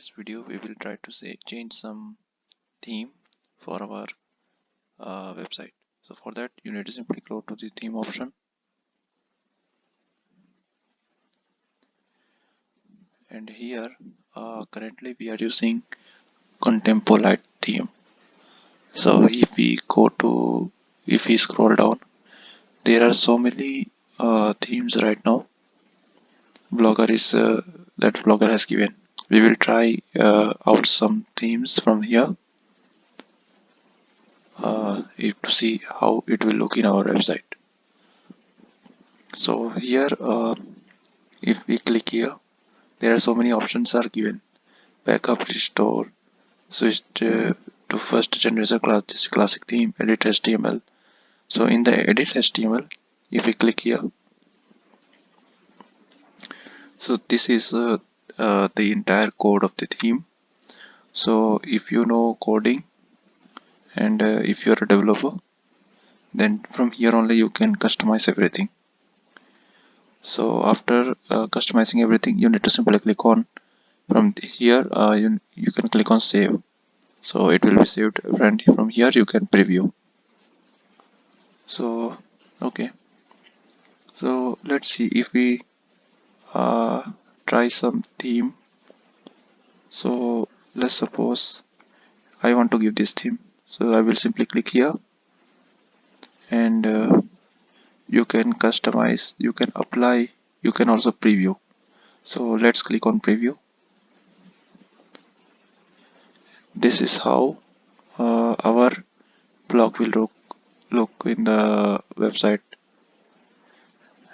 this video we will try to say change some theme for our website. So for that you need to simply go to the theme option, and here currently we are using Contemporary theme. So if we scroll down, there are so many themes right now blogger has given. We will try out some themes from here to see how it will look in our website. So here if we click here, there are so many options are given: backup, restore, switch to first generation classic theme, edit HTML. So in the edit HTML, if we click here, so this is the entire code of the theme. So if you know coding and if you're a developer, then from here only you can customize everything. So after customizing everything, you need to simply click on from here. You can click on save, so it will be saved, and from here you can preview. So okay, so let's see if we uh, try some theme. So let's suppose I want to give this theme, so I will simply click here, and you can customize, you can apply, you can also preview. So let's click on preview. This is how our blog will look in the website.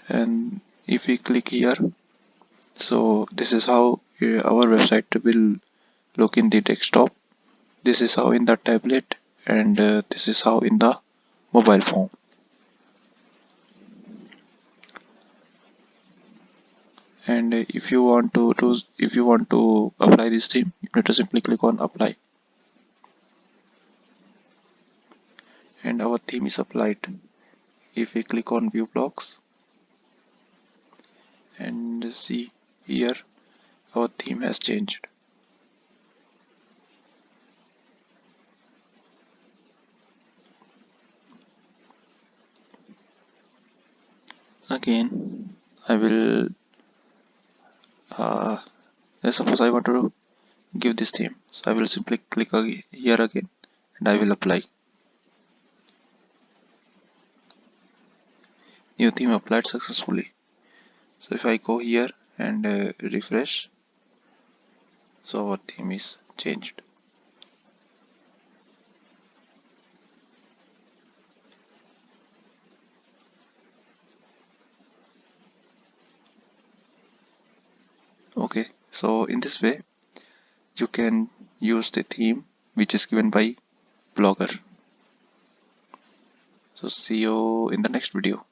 And if we click here, so this is how our website will look in the desktop. This is how in the tablet, and this is how in the mobile phone. And if you want to apply this theme, you need to simply click on apply, and our theme is applied. If we click on view blocks and see here, our theme has changed. Again, I will let's suppose I want to give this theme, so I will simply click here again, and I will apply. New theme applied successfully. So if I go here and refresh, so our theme is changed. Okay, so in this way you can use the theme which is given by Blogger. So see you in the next video.